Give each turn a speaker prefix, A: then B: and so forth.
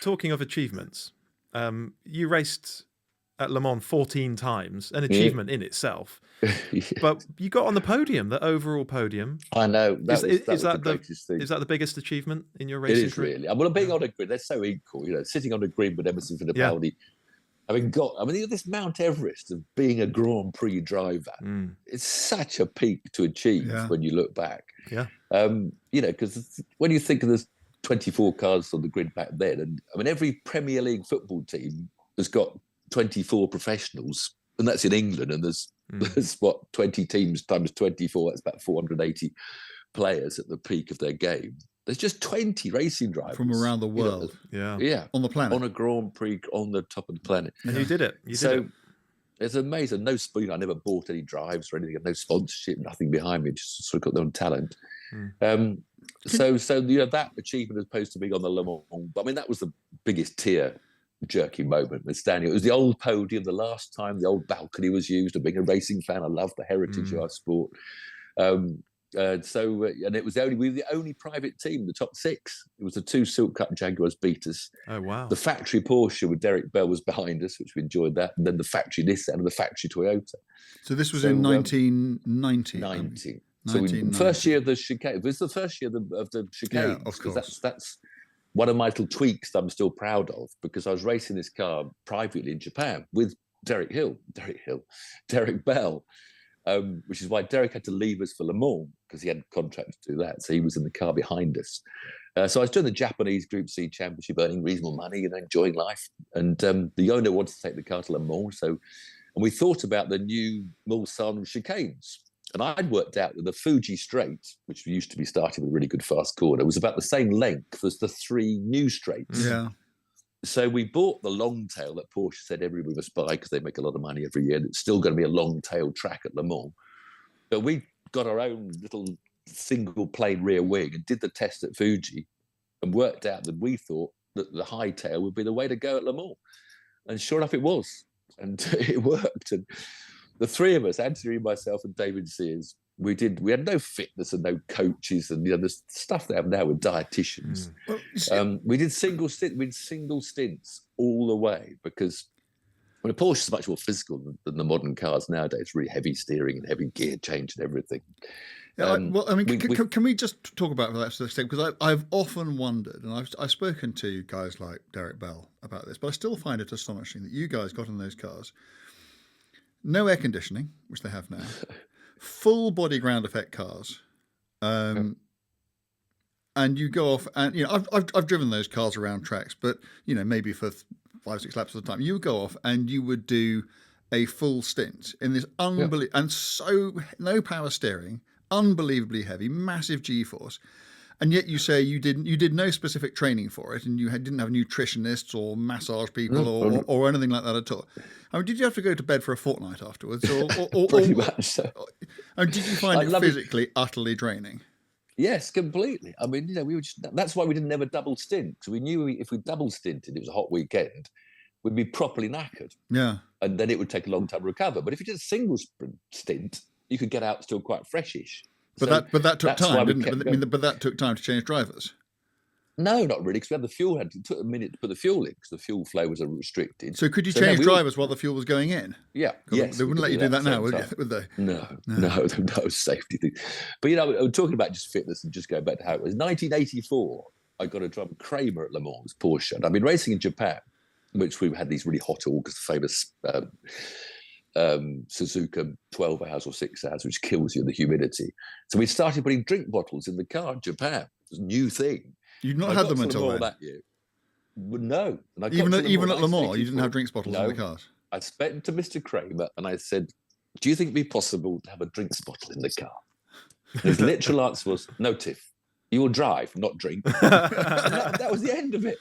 A: talking of achievements, you raced at Le Mans 14 times, an achievement in itself. But you got on the podium, the overall podium.
B: I know. That was the greatest thing.
A: Is that the biggest achievement in your racing career?
B: It is really. Well, being on a grid, they're so equal. Sitting on a grid with Emerson Fittipaldi. This Mount Everest of being a Grand Prix driver. It's such a peak to achieve when you look back.
A: Yeah.
B: Because when you think of the 24 cars on the grid back then, and every Premier League football team has got 24 professionals, and that's in England, and there's 20 teams times 24, that's about 480 players at the peak of their game. There's just 20 racing drivers
C: from around the world, on the planet,
B: on a Grand Prix on the top of the planet.
A: And you did it.
B: It's amazing. No spoon. I never bought any drives or anything. No sponsorship. Nothing behind me. Just sort of got their own talent. That achievement as opposed to being on the Le Mans. That was the biggest tear-jerking moment with Stanley. It was the old podium. The last time the old balcony was used. And being a racing fan, I love the heritage of our sport. And it was we were the only private team, the top six. It was the two Silk Cut Jaguars beat us.
A: Oh, wow.
B: The factory Porsche with Derek Bell was behind us, which we enjoyed that. And then the factory Nissan and the factory Toyota.
C: So this was in 1990?
B: 19. So first year of the chicane. It was the first year of the chicane.
C: Yeah, of course.
B: That's one of my little tweaks that I'm still proud of, because I was racing this car privately in Japan with Derek Bell. Which is why Derek had to leave us for Le Mans, because he had a contract to do that. So he was in the car behind us. So I was doing the Japanese Group C Championship, earning reasonable money and enjoying life. And the owner wanted to take the car to Le Mans. And we thought about the new Mulsanne chicanes. And I'd worked out that the Fuji Straight, which used to be started with a really good fast corner, was about the same length as the three new straights.
C: Yeah.
B: So we bought the long tail that Porsche said everybody must buy, because they make a lot of money every year. And it's still going to be a long tail track at Le Mans. But we got our own little single plane rear wing and did the test at Fuji and worked out that we thought that the high tail would be the way to go at Le Mans. And sure enough, it was. And it worked. And the three of us, Anthony, myself and David Sears, we had no fitness and no coaches, and the stuff they have now with dietitians. We did single stints all the way, because Porsche is much more physical than the modern cars nowadays. Really heavy steering and heavy gear change and everything.
C: Yeah, can we just talk about that sort of thing? Because I've often wondered, and I've spoken to guys like Derek Bell about this, but I still find it astonishing that you guys got in those cars, no air conditioning, which they have now. Full body ground effect cars, and you go off and I've driven those cars around tracks, but maybe for 5-6 laps at a time. You would go off and you would do a full stint in this unbelievable and so no power steering, unbelievably heavy, massive G-force, and yet you say you did no specific training for it, and you didn't have nutritionists or massage people or anything like that at all. Did you have to go to bed for a fortnight afterwards, or
B: pretty much so?
C: Did you find it physically utterly draining?
B: Yes, completely. That's why we didn't have a double stint, because we knew if we double stinted, it was a hot weekend, we'd be properly knackered.
C: Yeah,
B: and then it would take a long time to recover. But if you did a single stint, you could get out still quite freshish.
C: But that took time, didn't it? But that took time to change drivers.
B: No, not really, because we had the fuel. It took a minute to put the fuel in, because the fuel flow was restricted.
C: So could you change drivers while the fuel was going in?
B: Yeah,
C: yes. They wouldn't let you do that now, would they?
B: No, safety thing. But I'm talking about just fitness and just going back to how it was. 1984, I got a drum Kramer at Le Mans, Porsche, and I've been racing in Japan, which we had these really hot August, famous Suzuka 12 hours or 6 hours, which kills you in the humidity. So we started putting drink bottles in the car in Japan. It was a new thing.
C: You'd not had them until then?
B: That year. No. And
C: even at Le Mans, you didn't have drinks bottles in the cars?
B: I spoke to Mr. Kramer and I said, do you think it'd be possible to have a drinks bottle in the car? And his literal answer was, no, Tiff, you will drive, not drink. that was the end of it.